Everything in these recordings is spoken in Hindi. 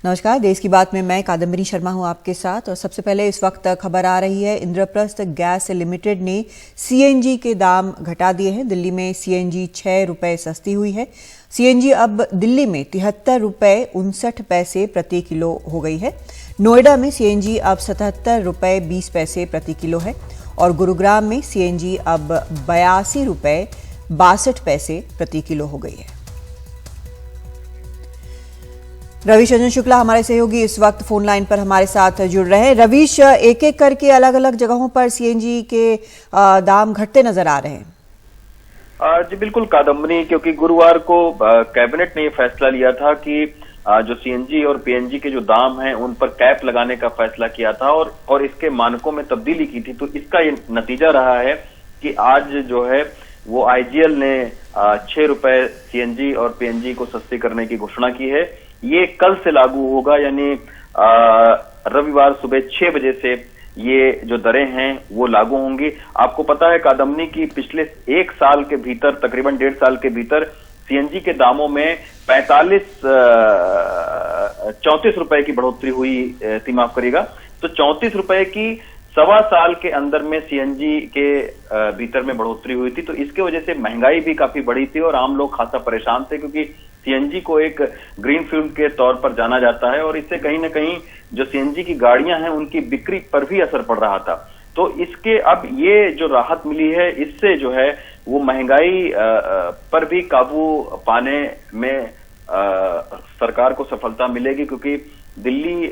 नमस्कार, देश की बात में मैं कादम्बरी शर्मा हूं आपके साथ। और सबसे पहले इस वक्त खबर आ रही है, इंद्रप्रस्थ गैस लिमिटेड ने सीएनजी के दाम घटा दिए हैं। दिल्ली में सीएनजी 6 रुपए सस्ती हुई है। सीएनजी अब दिल्ली में 73 रुपए 59 पैसे प्रति किलो हो गई है। नोएडा में सीएनजी अब 77 रुपए 20 पैसे प्रति किलो है और गुरुग्राम में सीएनजी अब 82 रुपए 62 पैसे प्रति किलो हो गई है। रवीश रंजन शुक्ला हमारे सहयोगी इस वक्त फोन लाइन पर हमारे साथ जुड़ रहे हैं। रवीश, एक एक करके अलग अलग जगहों पर सीएनजी के दाम घटते नजर आ रहे हैं। जी बिल्कुल कादम्बरी, क्योंकि गुरुवार को कैबिनेट ने ये फैसला लिया था कि जो सीएनजी और पीएनजी के जो दाम हैं उन पर कैप लगाने का फैसला किया था और इसके मानकों में तब्दीली की थी। तो इसका ये नतीजा रहा है कि आज जो है वो आईजीएल ने 6 रुपए सीएनजी और पीएनजी को सस्ती करने की घोषणा की है। ये कल से लागू होगा, यानी रविवार सुबह 6 बजे से ये जो दरें हैं वो लागू होंगी। आपको पता है कादम्बरी की पिछले एक साल के भीतर, तकरीबन 1.5 साल के भीतर सीएनजी के दामों में 34 रुपए की बढ़ोतरी हुई थी, माफ करिएगा। तो 34 रुपए की सवा साल के अंदर में सीएनजी के भीतर में बढ़ोतरी हुई थी। तो इसके वजह से महंगाई भी काफी बढ़ी थी और आम लोग खासा परेशान थे, क्योंकि सीएनजी को एक ग्रीन फ्यूल के तौर पर जाना जाता है और इससे कहीं ना कहीं जो सीएनजी की गाड़ियां हैं उनकी बिक्री पर भी असर पड़ रहा था। तो इसके अब ये जो राहत मिली है, इससे जो है वो महंगाई पर भी काबू पाने में सरकार को सफलता मिलेगी, क्योंकि दिल्ली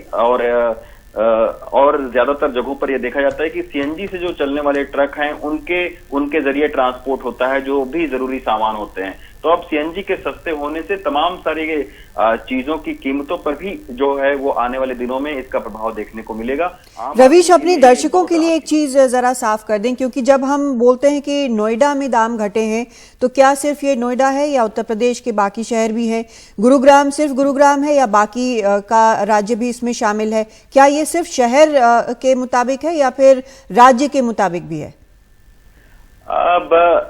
और ज्यादातर जगहों पर यह देखा जाता है कि सीएनजी से जो चलने वाले ट्रक हैं उनके जरिए ट्रांसपोर्ट होता है जो भी जरूरी सामान होते हैं। तो अब सीएनजी के सस्ते होने से तमाम सारी चीजों की कीमतों पर भी जो है वो आने वाले दिनों में इसका प्रभाव देखने को मिलेगा। रवीश, अपने दर्शकों के लिए एक चीज जरा साफ कर दें, क्योंकि जब हम बोलते हैं कि नोएडा में दाम घटे हैं तो क्या सिर्फ ये नोएडा है या उत्तर प्रदेश के बाकी शहर भी हैं? गुरुग्राम सिर्फ गुरुग्राम है या बाकी का राज्य भी इसमें शामिल है? क्या ये सिर्फ शहर के मुताबिक है या फिर राज्य के मुताबिक भी है? अब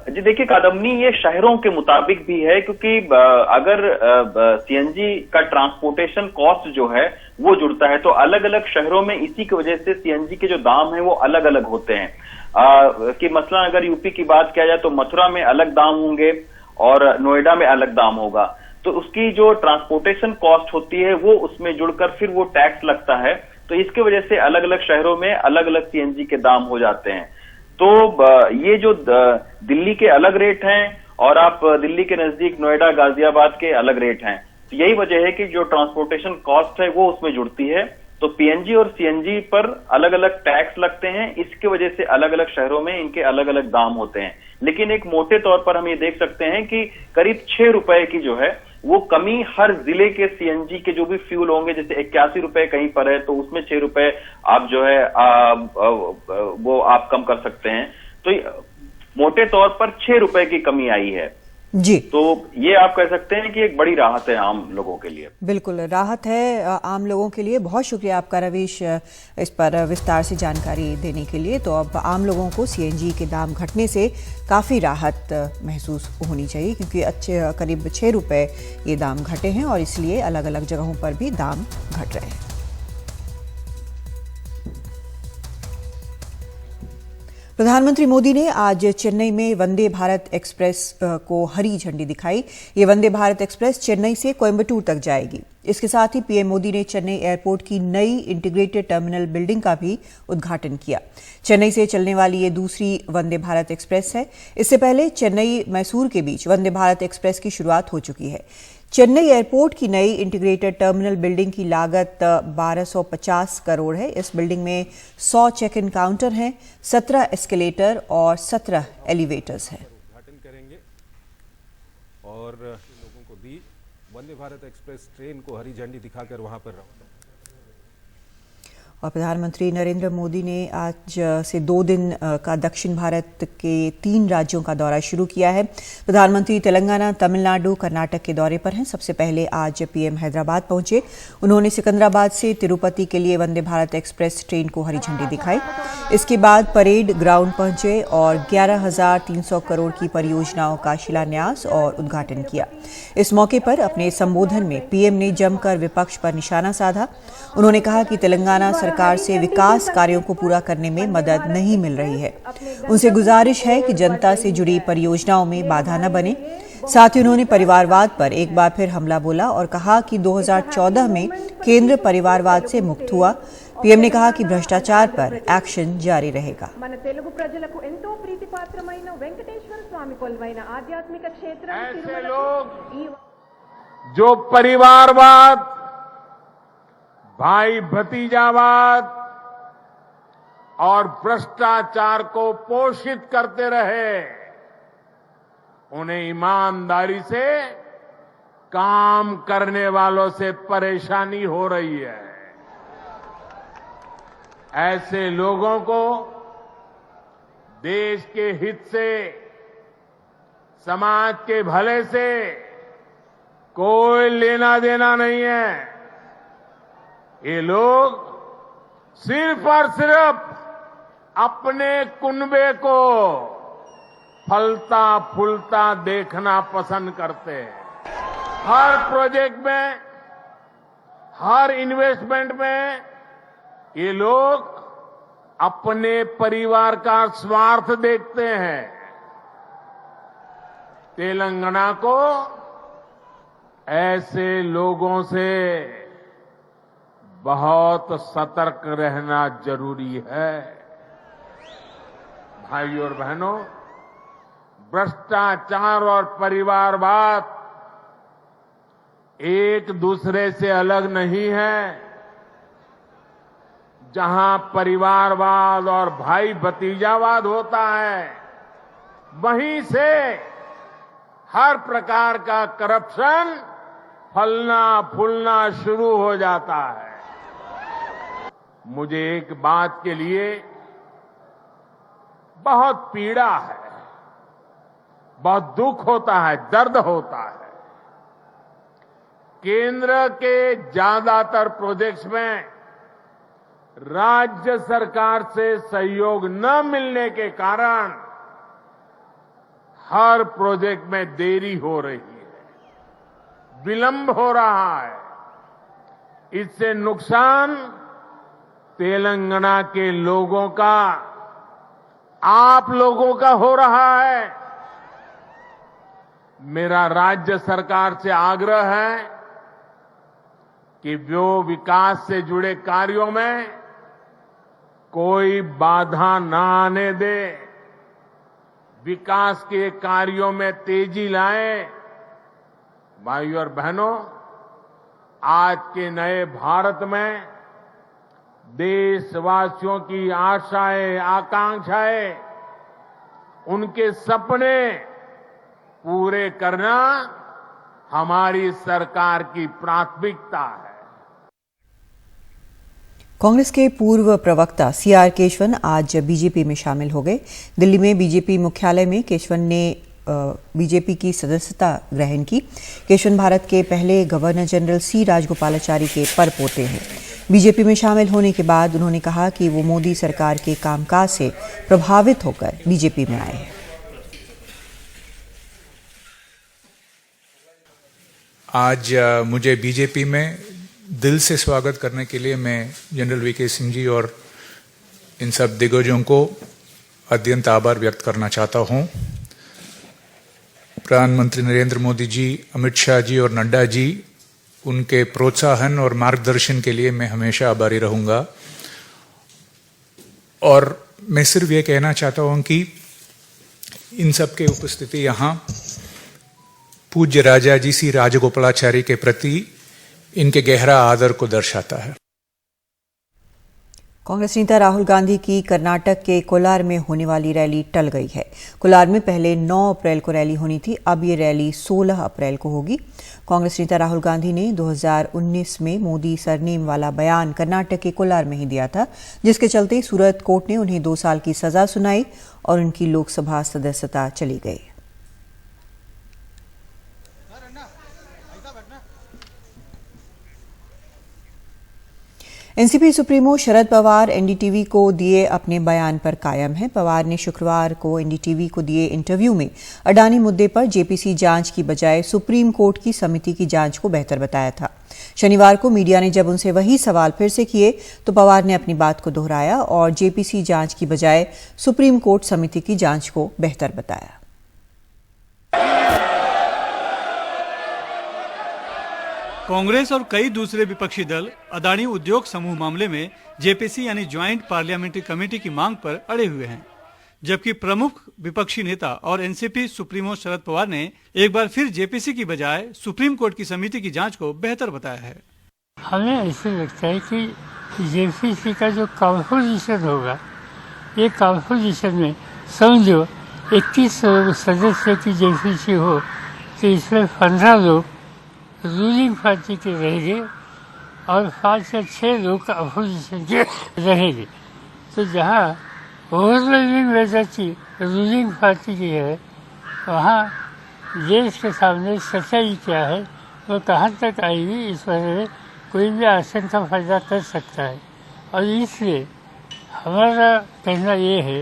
जी देखिए कादम्बरी, ये शहरों के मुताबिक भी है, क्योंकि अगर सीएनजी का ट्रांसपोर्टेशन कॉस्ट जो है वो जुड़ता है तो अलग अलग शहरों में इसी की वजह से सीएनजी के जो दाम है वो अलग अलग होते हैं। कि मसलन अगर यूपी की बात किया जाए तो मथुरा में अलग दाम होंगे और नोएडा में अलग दाम होगा। तो उसकी जो ट्रांसपोर्टेशन कॉस्ट होती है वो उसमें जुड़कर फिर वो टैक्स लगता है। तो इसके वजह से अलग अलग शहरों में अलग अलग सीएनजी के दाम हो जाते हैं। तो ये जो दिल्ली के अलग रेट हैं और आप दिल्ली के नजदीक नोएडा, गाजियाबाद के अलग रेट हैं, तो यही वजह है कि जो ट्रांसपोर्टेशन कॉस्ट है वो उसमें जुड़ती है। तो पीएनजी और सीएनजी पर अलग अलग टैक्स लगते हैं, इसके वजह से अलग अलग शहरों में इनके अलग अलग दाम होते हैं। लेकिन एक मोटे तौर पर हम ये देख सकते हैं कि करीब 6 रुपए की जो है वो कमी हर जिले के सीएनजी के जो भी फ्यूल होंगे, जैसे 81 रुपए कहीं पर है तो उसमें 6 रुपए आप जो है वो आप कम कर सकते हैं। तो मोटे तौर पर 6 रुपए की कमी आई है जी। तो ये आप कह सकते हैं कि एक बड़ी राहत है आम लोगों के लिए। बिल्कुल राहत है आम लोगों के लिए। बहुत शुक्रिया आपका रवीश इस पर विस्तार से जानकारी देने के लिए। तो अब आम लोगों को सीएनजी के दाम घटने से काफ़ी राहत महसूस होनी चाहिए, क्योंकि करीब 6 रुपए ये दाम घटे हैं और इसलिए अलग अलग जगहों पर भी दाम घट रहे हैं। प्रधानमंत्री मोदी ने आज चेन्नई में वंदे भारत एक्सप्रेस को हरी झंडी दिखाई। ये वंदे भारत एक्सप्रेस चेन्नई से कोयम्बटूर तक जाएगी। इसके साथ ही पीएम मोदी ने चेन्नई एयरपोर्ट की नई इंटीग्रेटेड टर्मिनल बिल्डिंग का भी उद्घाटन किया। चेन्नई से चलने वाली ये दूसरी वंदे भारत एक्सप्रेस है। इससे पहले चेन्नई मैसूर के बीच वंदे भारत एक्सप्रेस की शुरुआत हो चुकी है। चेन्नई एयरपोर्ट की नई इंटीग्रेटेड टर्मिनल बिल्डिंग की लागत 1250 करोड़ है। इस बिल्डिंग में 100 चेक इन काउंटर हैं, 17 एस्केलेटर और 17 एलिवेटर्स हैं। उद्घाटन करेंगे और लोगों को भी वंदे भारत एक्सप्रेस ट्रेन को हरी झंडी दिखाकर वहां पर रवाना। और प्रधानमंत्री नरेंद्र मोदी ने आज से 2 दिन का दक्षिण भारत के 3 राज्यों का दौरा शुरू किया है। प्रधानमंत्री तेलंगाना, तमिलनाडु, कर्नाटक के दौरे पर हैं। सबसे पहले आज पीएम हैदराबाद पहुंचे। उन्होंने सिकंदराबाद से तिरुपति के लिए वंदे भारत एक्सप्रेस ट्रेन को हरी झंडी दिखाई। इसके बाद परेड ग्राउंड पहुंचे और 11,300 करोड़ की परियोजनाओं का शिलान्यास और उद्घाटन किया। इस मौके पर अपने संबोधन में पीएम ने जमकर विपक्ष पर निशाना साधा। उन्होंने कहा कि तेलंगाना सरकार से विकास कार्यों को पूरा करने में मदद नहीं मिल रही है। उनसे गुजारिश है कि जनता से जुड़ी परियोजनाओं में बाधा न बने। साथ ही उन्होंने परिवारवाद पर एक बार फिर हमला बोला और कहा कि 2014 में केंद्र परिवारवाद से मुक्त हुआ। पीएम ने कहा कि भ्रष्टाचार पर एक्शन जारी रहेगा। ऐसे लोग जो परिवारवाद, भाई भतीजावाद और भ्रष्टाचार को पोषित करते रहे, उन्हें ईमानदारी से काम करने वालों से परेशानी हो रही है। ऐसे लोगों को देश के हित से, समाज के भले से कोई लेना देना नहीं है। ये लोग सिर्फ और सिर्फ अपने कुनबे को फलता फूलता देखना पसंद करते हैं। हर प्रोजेक्ट में, हर इन्वेस्टमेंट में ये लोग अपने परिवार का स्वार्थ देखते हैं। तेलंगाना को ऐसे लोगों से बहुत सतर्क रहना जरूरी है। भाइयों और बहनों, भ्रष्टाचार और परिवारवाद एक दूसरे से अलग नहीं है। जहां परिवारवाद और भाई भतीजावाद होता है, वहीं से हर प्रकार का करप्शन फलना फूलना शुरू हो जाता है। मुझे एक बात के लिए बहुत पीड़ा है, बहुत दुख होता है, दर्द होता है। केंद्र के ज्यादातर प्रोजेक्ट्स में राज्य सरकार से सहयोग न मिलने के कारण हर प्रोजेक्ट में देरी हो रही है, विलंब हो रहा है। इससे नुकसान तेलंगाना के लोगों का, आप लोगों का हो रहा है। मेरा राज्य सरकार से आग्रह है कि वो विकास से जुड़े कार्यों में कोई बाधा न आने दे, विकास के कार्यों में तेजी लाए। भाइयों और बहनों, आज के नए भारत में देशवासियों की आशाएं, आकांक्षाएं, उनके सपने पूरे करना हमारी सरकार की प्राथमिकता है। कांग्रेस के पूर्व प्रवक्ता सीआर केशवन आज बीजेपी में शामिल हो गए। दिल्ली में बीजेपी मुख्यालय में केशवन ने बीजेपी की सदस्यता ग्रहण की। केशवन भारत के पहले गवर्नर जनरल सी राजगोपालाचारी के परपोते हैं। बीजेपी में शामिल होने के बाद उन्होंने कहा कि वो मोदी सरकार के कामकाज से प्रभावित होकर बीजेपी में आए हैं। आज मुझे बीजेपी में दिल से स्वागत करने के लिए मैं जनरल वीके सिंह जी और इन सब दिग्गजों को अत्यंत आभार व्यक्त करना चाहता हूं। प्रधानमंत्री नरेंद्र मोदी जी, अमित शाह जी और नड्डा जी, उनके प्रोत्साहन और मार्गदर्शन के लिए मैं हमेशा आभारी रहूंगा। और मैं सिर्फ ये कहना चाहता हूं कि इन सब के उपस्थिति यहाँ पूज्य राजा जी सी राजगोपालाचारी के प्रति इनके गहरा आदर को दर्शाता है। कांग्रेस नेता राहुल गांधी की कर्नाटक के कोलार में होने वाली रैली टल गई है। कोलार में पहले 9 अप्रैल को रैली होनी थी, अब ये रैली 16 अप्रैल को होगी। कांग्रेस नेता राहुल गांधी ने 2019 में मोदी सरनेम वाला बयान कर्नाटक के कोलार में ही दिया था, जिसके चलते सूरत कोर्ट ने उन्हें 2 साल की सजा सुनाई और उनकी लोकसभा सदस्यता चली गई। NCP supremo Sharad Pawar NDTV को दिए अपने बयान पर कायम हैं। पवार ने शुक्रवार को एनडीटीवी को दिए इंटरव्यू में अडानी मुद्दे पर जेपीसी जांच की बजाय सुप्रीम कोर्ट की समिति की जांच को बेहतर बताया था। शनिवार को मीडिया ने जब उनसे वही सवाल फिर से किए तो पवार ने अपनी बात को दोहराया और जेपीसी जांच की बजाय सुप्रीम कोर्ट समिति की जांच को बेहतर बताया। कांग्रेस और कई दूसरे विपक्षी दल अदानी उद्योग समूह मामले में जेपीसी यानी ज्वाइंट पार्लियामेंट्री कमेटी की मांग पर अड़े हुए हैं, जबकि प्रमुख विपक्षी नेता और एनसीपी सुप्रीमो शरद पवार ने एक बार फिर जेपीसी की बजाय सुप्रीम कोर्ट की समिति की जांच को बेहतर बताया है। हमें ऐसे लगता है कि जेपीसी का जो कॉम्पोजिशन होगा, ये कॉम्पोजिशन में समझो 21 सदस्य की जेपीसी हो तो इसमें 15 लोग रूलिंग पार्टी के रहेंगे और 5 या 6 लोग अपोजिशन के रहेंगे। तो जहाँ ओवरवेलमिंग मेजॉरिटी रूलिंग पार्टी की है, वहाँ देश के सामने सच्चाई क्या है, वो कहाँ तक आएगी, इस बारे में कोई भी आशंका पैदा कर सकता है। और इसलिए हमारा कहना ये है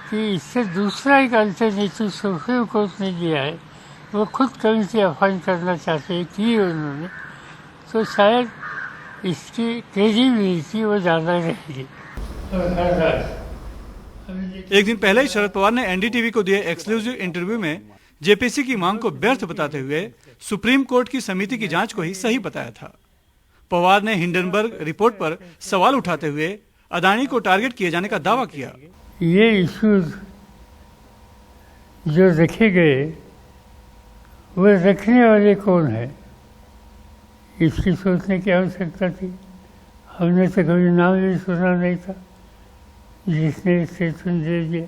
कि इससे दूसरा एक अल्टरनेटिव सुप्रीम कोर्ट ने दिया है, वो खुद कमिटी अपॉइंट करना चाहते हैं कि उन्होंने, तो शायद इसकी क्रेडिबिलिटी वो ज़्यादा रहेगी। एक दिन पहले ही शरद पवार ने एनडीटीवी को दिए एक्सक्लूसिव इंटरव्यू में जेपीसी की मांग को व्यर्थ बताते हुए सुप्रीम कोर्ट की समिति की जांच को ही सही बताया था। पवार ने हिंडनबर्ग रिपोर्ट पर सवाल उठाते हुए अदानी को टारगेट किए जाने का दावा किया। ये इश्यूज जो रखे गए, वो रखने वाले कौन है, इसकी सोचने की आवश्यकता थी। हमने तो कभी नाम भी सुना नहीं था जिसने स्टेटमेंट दे दिया।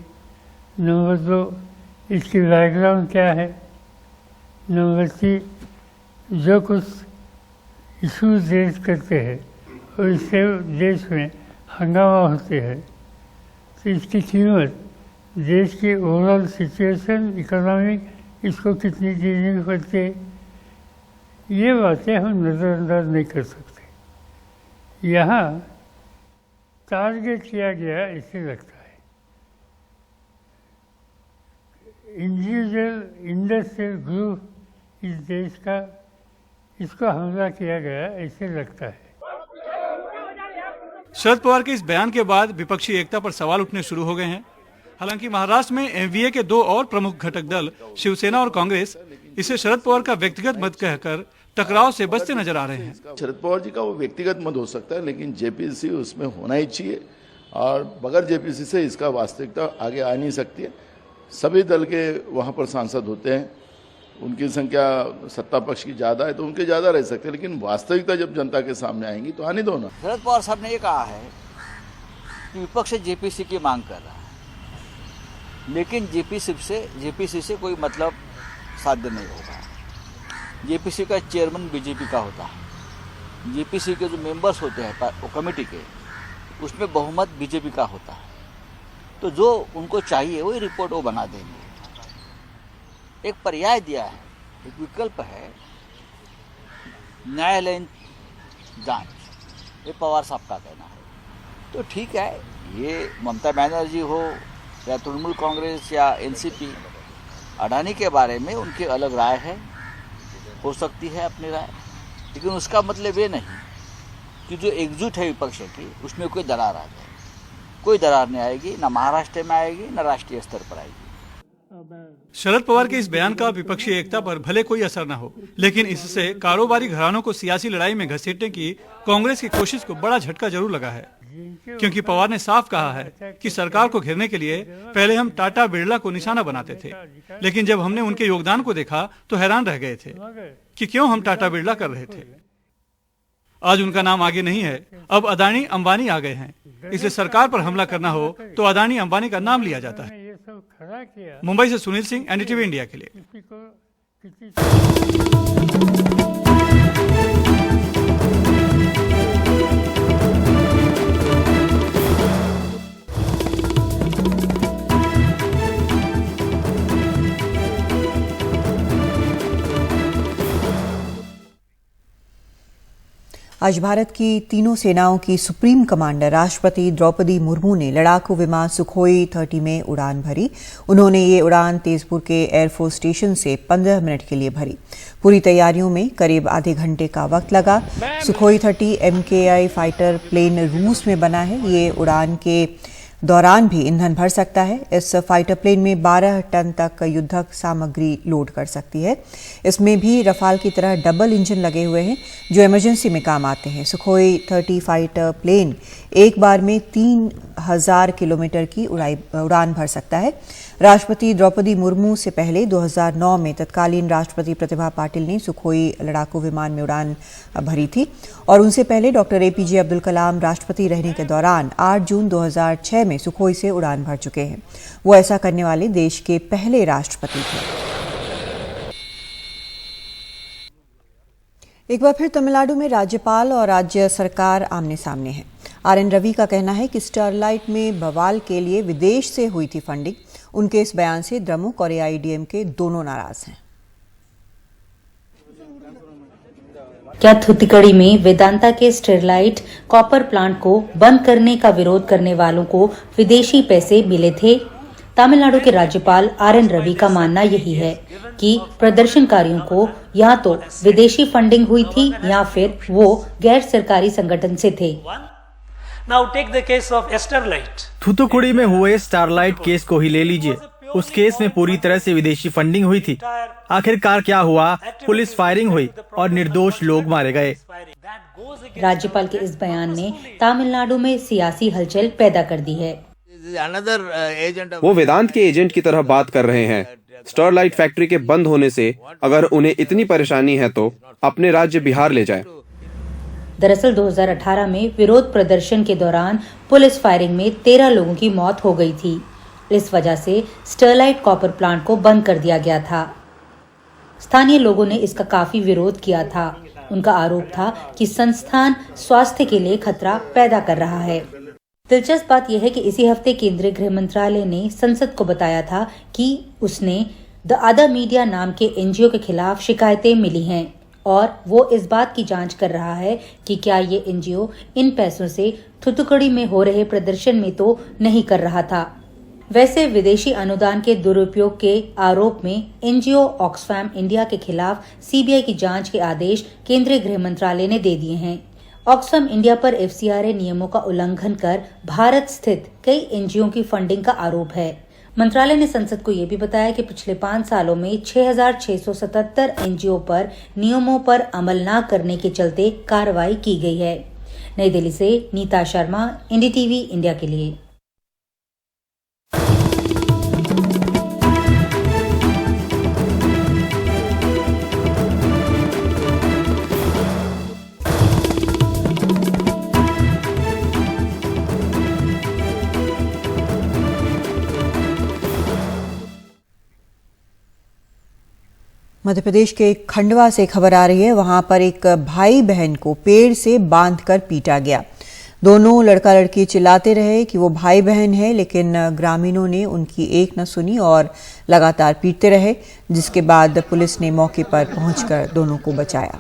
नंबर 2, इसकी बैकग्राउंड क्या है। नंबर 3, जो कुछ इशूज रेज करते हैं और इससे देश में हंगामा होते हैं, तो इसकी कीमत देश की ओवरऑल सिचुएशन, इकोनॉमिक, इसको कितनी देनी पड़ती है, ये बातें हम नज़रअंदाज नहीं कर सकते। यहाँ टारगेट किया गया इससे लगता है इंडिविजुअल इंडस्ट्रियल ग्रुप इस देश का, इसको हमला किया गया ऐसे लगता है। शरद पवार के इस बयान के बाद विपक्षी एकता पर सवाल उठने शुरू हो गए हैं। हालांकि महाराष्ट्र में एमवीए के 2 और प्रमुख घटक दल शिवसेना और कांग्रेस इसे शरद पवार का व्यक्तिगत मत कहकर टकराव से बचते नजर आ रहे हैं। शरद पवार जी का वो व्यक्तिगत मत हो सकता है, लेकिन जेपीसी उसमें होना ही चाहिए और बगैर जेपीसी से इसका वास्तविकता आगे आ नहीं सकती है। सभी दल के वहाँ पर सांसद होते हैं, उनकी संख्या सत्ता पक्ष की ज़्यादा है तो उनके ज़्यादा रह सकते हैं, लेकिन वास्तविकता जब जनता के सामने आएंगी तो आने दो ना। शरद पवार साहब ने ये कहा है कि विपक्ष जेपीसी की मांग कर रहा है, लेकिन जेपीसी से कोई मतलब साध्य नहीं होगा। जेपीसी का चेयरमैन बीजेपी का होता है, जेपीसी के जो मेंबर्स होते हैं वो कमेटी के, उसमें बहुमत बीजेपी का होता है, तो जो उनको चाहिए वही रिपोर्ट वो बना देंगे। एक पर्याय दिया है, एक विकल्प है न्यायालयीन जांच, ये पवार साहब का कहना है। तो ठीक है, ये ममता बनर्जी हो या तृणमूल कांग्रेस या एनसीपी, अडानी के बारे में उनकी अलग राय है, हो सकती है अपनी राय, लेकिन उसका मतलब ये नहीं कि जो एकजुट है विपक्ष की उसमें कोई दरार आ जाए। कोई दरार नहीं आएगी, ना महाराष्ट्र में आएगी, ना राष्ट्रीय स्तर पर आएगी। शरद पवार के इस बयान का विपक्षी एकता पर भले कोई असर न हो, लेकिन इससे कारोबारी घरानों को सियासी लड़ाई में घसीटने की कांग्रेस की कोशिश को बड़ा झटका जरूर लगा है, क्योंकि पवार ने साफ कहा है कि सरकार को घेरने के लिए पहले हम टाटा बिरला को निशाना बनाते थे, लेकिन जब हमने उनके योगदान को देखा तो हैरान रह गए थे कि क्यों हम टाटा बिरला कर रहे थे। आज उनका नाम आगे नहीं है, अब अदानी अंबानी आ गए हैं। इसलिए सरकार पर हमला करना हो तो अदानी अंबानी का नाम लिया जाता है। मुंबई से सुनील सिंह, एनडीटीवी इंडिया के लिए। आज भारत की तीनों सेनाओं की सुप्रीम कमांडर राष्ट्रपति द्रौपदी मुर्मू ने लड़ाकू विमान सुखोई 30 में उड़ान भरी। उन्होंने ये उड़ान तेजपुर के एयरफोर्स स्टेशन से 15 मिनट के लिए भरी। पूरी तैयारियों में करीब आधे घंटे का वक्त लगा। सुखोई 30 MKI फाइटर प्लेन रूस में बना है। ये उड़ान के दौरान भी ईंधन भर सकता है। इस फाइटर प्लेन में 12 टन तक युद्धक सामग्री लोड कर सकती है। इसमें भी रफाल की तरह डबल इंजन लगे हुए हैं जो इमरजेंसी में काम आते हैं। सुखोई 30 फाइटर प्लेन एक बार में 3000 किलोमीटर की उड़ान भर सकता है। राष्ट्रपति द्रौपदी मुर्मू से पहले 2009 में तत्कालीन राष्ट्रपति प्रतिभा पाटिल ने सुखोई लड़ाकू विमान में उड़ान भरी थी और उनसे पहले डॉक्टर APJ अब्दुल कलाम राष्ट्रपति रहने के दौरान 8 जून 2006 में सुखोई से उड़ान भर चुके हैं। वो ऐसा करने वाले देश के पहले राष्ट्रपति थे। एक बार फिर तमिलनाडु में राज्यपाल और राज्य सरकार आमने सामने है। RN रवि का कहना है कि स्टरलाइट में बवाल के लिए विदेश से हुई थी फंडिंग। उनके इस बयान से द्रमुक और AIADMK दोनों नाराज हैं। क्या थुत्तुकुड़ी में वेदांता के स्टरलाइट कॉपर प्लांट को बंद करने का विरोध करने वालों को विदेशी पैसे मिले थे? तमिलनाडु के राज्यपाल RN रवि का मानना यही है कि प्रदर्शनकारियों को या तो विदेशी फंडिंग हुई थी या फिर वो गैर सरकारी संगठन से थे। Now take the case of Starlight. थुत्तुकुड़ी में हुए स्टारलाइट केस को ही ले लीजिए। उस केस में पूरी तरह से विदेशी फंडिंग हुई थी। आखिरकार क्या हुआ? पुलिस फायरिंग हुई और निर्दोष लोग मारे गए। राज्यपाल के इस बयान ने तमिलनाडु में सियासी हलचल पैदा कर दी है। वो वेदांत के एजेंट की तरह बात कर रहे हैं। स्टरलाइट फैक्ट्री के बंद होने से अगर उन्हें इतनी परेशानी है तो अपने राज्य बिहार ले जाएं। दरअसल 2018 में विरोध प्रदर्शन के दौरान पुलिस फायरिंग में 13 लोगों की मौत हो गई थी। इस वजह से स्टरलाइट कॉपर प्लांट को बंद कर दिया गया था। स्थानीय लोगों ने इसका काफी विरोध किया था। उनका आरोप था कि संस्थान स्वास्थ्य के लिए खतरा पैदा कर रहा है। दिलचस्प बात यह है कि इसी हफ्ते केंद्रीय गृह मंत्रालय ने संसद को बताया था कि उसने द अदर मीडिया नाम के NGO के खिलाफ शिकायतें मिली हैं और वो इस बात की जांच कर रहा है कि क्या ये NGO इन पैसों से थुत्तुकुड़ी में हो रहे प्रदर्शन में तो नहीं कर रहा था। वैसे विदेशी अनुदान के दुरुपयोग के आरोप में NGO ऑक्सफैम इंडिया के खिलाफ CBI की जांच के आदेश केंद्रीय गृह मंत्रालय ने दे दिए हैं। ऑक्सफैम इंडिया पर FCRA नियमों का उल्लंघन कर भारत स्थित कई NGO की फंडिंग का आरोप है। मंत्रालय ने संसद को ये भी बताया कि पिछले 5 सालों में 6,677 NGO पर नियमों पर अमल न करने के चलते कार्रवाई की गई है। नई दिल्ली से नीता शर्मा, NDTV इंडिया के लिए। मध्य प्रदेश के खंडवा से खबर आ रही है। वहां पर एक भाई बहन को पेड़ से बांधकर पीटा गया। दोनों लड़का लड़की चिल्लाते रहे कि वो भाई बहन है, लेकिन ग्रामीणों ने उनकी एक न सुनी और लगातार पीटते रहे, जिसके बाद पुलिस ने मौके पर पहुंचकर दोनों को बचाया।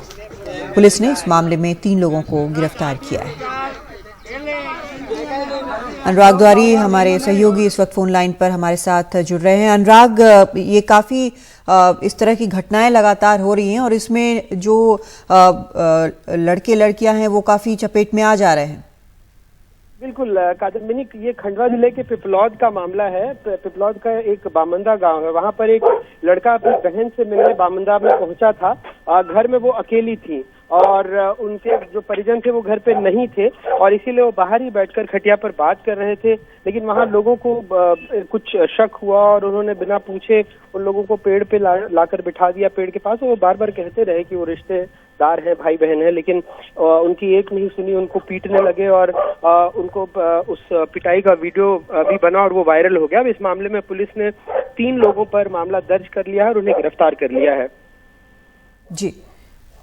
पुलिस ने इस मामले में 3 लोगों को गिरफ्तार किया है। अनुराग द्वारी हमारे सहयोगी इस वक्त फोन लाइन पर हमारे साथ जुड़ रहे हैं। अनुराग, ये काफी इस तरह की घटनाएं लगातार हो रही हैं और इसमें जो लड़के लड़कियां हैं वो काफी चपेट में आ जा रहे हैं। बिल्कुल कादम्बिनी, ये खंडवा जिले के पिपलौद का मामला है। पिपलौद का एक बामंदा गांव है। वहां पर एक लड़का अपनी बहन से मिलने बामंदा में पहुंचा था। घर में वो अकेली थी और उनके जो परिजन थे वो घर पे नहीं थे और इसीलिए वो बाहर ही बैठकर खटिया पर बात कर रहे थे। लेकिन वहां लोगों को कुछ शक हुआ और उन्होंने बिना पूछे उन लोगों को पेड़ पे लाकर बिठा दिया पेड़ के पास। वो बार बार कहते रहे कि वो रिश्तेदार है, भाई बहन है, लेकिन उनकी एक नहीं सुनी, उनको पीटने लगे और उनको उस पिटाई का वीडियो भी बना और वो वायरल हो गया। अब इस मामले में पुलिस ने 3 लोगों पर मामला दर्ज कर लिया है और उन्हें गिरफ्तार कर लिया है। जी,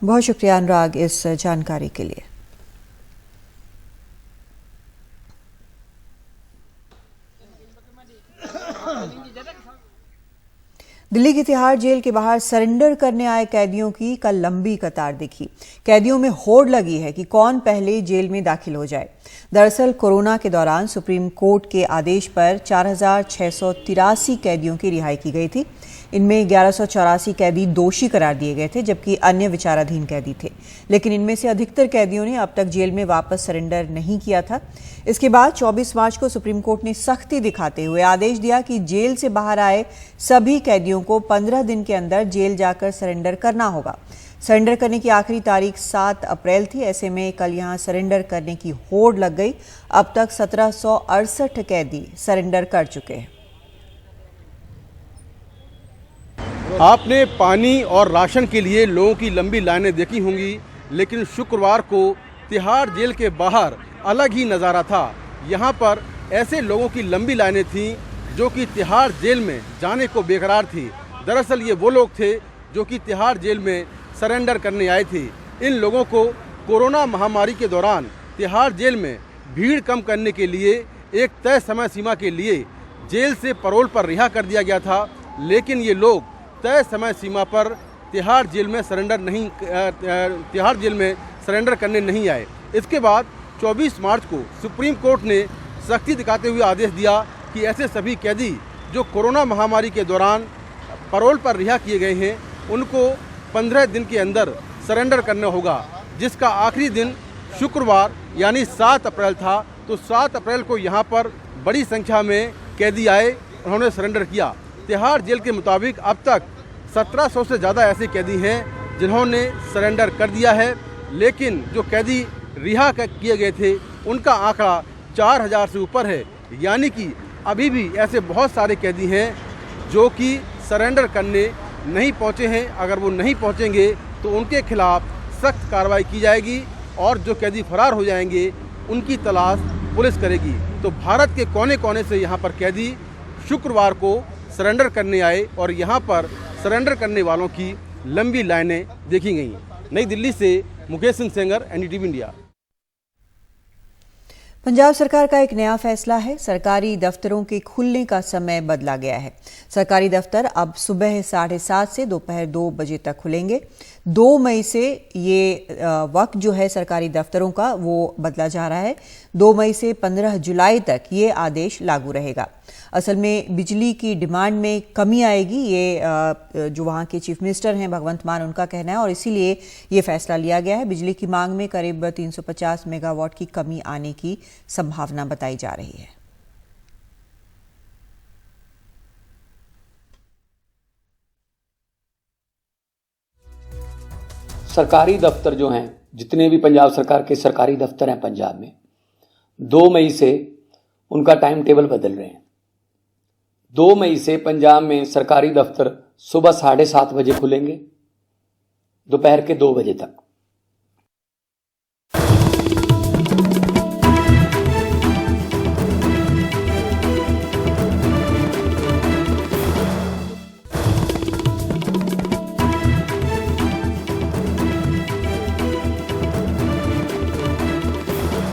बहुत शुक्रिया अनुराग इस जानकारी के लिए। दिल्ली की तिहाड़ जेल के बाहर सरेंडर करने आए कैदियों की कल लंबी कतार दिखी। कैदियों में होड़ लगी है कि कौन पहले जेल में दाखिल हो जाए। दरअसल कोरोना के दौरान सुप्रीम कोर्ट के आदेश पर 4,683 कैदियों की रिहाई की गई थी। इनमें 1184 कैदी दोषी करार दिए गए थे, जबकि अन्य विचाराधीन कैदी थे। लेकिन इनमें से अधिकतर कैदियों ने अब तक जेल में वापस सरेंडर नहीं किया था। इसके बाद 24 मार्च को सुप्रीम कोर्ट ने सख्ती दिखाते हुए आदेश दिया कि जेल से बाहर आए सभी कैदियों को 15 दिन के अंदर जेल जाकर सरेंडर करना होगा। सरेंडर करने की आखिरी तारीख 7 अप्रैल थी। ऐसे में कल यहां सरेंडर करने की होड़ लग गई। अब तक 1768 कैदी सरेंडर कर चुके हैं। आपने पानी और राशन के लिए लोगों की लंबी लाइनें देखी होंगी, लेकिन शुक्रवार को तिहाड़ जेल के बाहर अलग ही नज़ारा था। यहाँ पर ऐसे लोगों की लंबी लाइनें थीं जो कि तिहाड़ जेल में जाने को बेकरार थी। दरअसल ये वो लोग थे जो कि तिहाड़ जेल में सरेंडर करने आए थे। इन लोगों को कोरोना महामारी के दौरान तिहाड़ जेल में भीड़ कम करने के लिए एक तय समय सीमा के लिए जेल से पैरोल पर रिहा कर दिया गया था, लेकिन ये लोग तय समय सीमा पर तिहाड़ जेल में सरेंडर करने नहीं आए। इसके बाद 24 मार्च को सुप्रीम कोर्ट ने सख्ती दिखाते हुए आदेश दिया कि ऐसे सभी कैदी जो कोरोना महामारी के दौरान पैरोल पर रिहा किए गए हैं उनको 15 दिन के अंदर सरेंडर करना होगा, जिसका आखिरी दिन शुक्रवार यानी 7 अप्रैल था। तो 7 अप्रैल को यहाँ पर बड़ी संख्या में कैदी आए, उन्होंने सरेंडर किया। तिहाड़ जेल के मुताबिक अब तक 1700 से ज़्यादा ऐसे कैदी हैं जिन्होंने सरेंडर कर दिया है, लेकिन जो कैदी रिहा किए गए थे उनका आंकड़ा 4000 से ऊपर है। यानी कि अभी भी ऐसे बहुत सारे कैदी हैं जो कि सरेंडर करने नहीं पहुंचे हैं। अगर वो नहीं पहुंचेंगे तो उनके खिलाफ सख्त कार्रवाई की जाएगी और जो कैदी फरार हो जाएंगे उनकी तलाश पुलिस करेगी। तो भारत के कोने कोने से यहाँ पर कैदी शुक्रवार को सरेंडर करने आए और यहाँ पर सरेंडर करने वालों की लंबी लाइनें देखी गई। नई दिल्ली से मुकेश सिंह सेंगर, एनडीटीवी इंडिया। पंजाब सरकार का एक नया फैसला है। सरकारी दफ्तरों के खुलने का समय बदला गया है। सरकारी दफ्तर अब सुबह 7:30 से दोपहर 2 बजे तक खुलेंगे। 2 मई से ये वक्त जो है सरकारी दफ्तरों का वो बदला जा रहा है। 2 मई से 15 जुलाई तक ये आदेश लागू रहेगा। असल में बिजली की डिमांड में कमी आएगी, ये जो वहाँ के चीफ मिनिस्टर हैं भगवंत मान उनका कहना है, और इसीलिए ये फैसला लिया गया है। बिजली की मांग में करीब 350 मेगावाट की कमी आने की संभावना बताई जा रही है। सरकारी दफ्तर जो हैं, जितने भी पंजाब सरकार के सरकारी दफ्तर हैं पंजाब में, 2 मई से उनका टाइम टेबल बदल रहे हैं। 2 मई से पंजाब में सरकारी दफ्तर सुबह 7:30 बजे खुलेंगे, दोपहर के 2 बजे तक।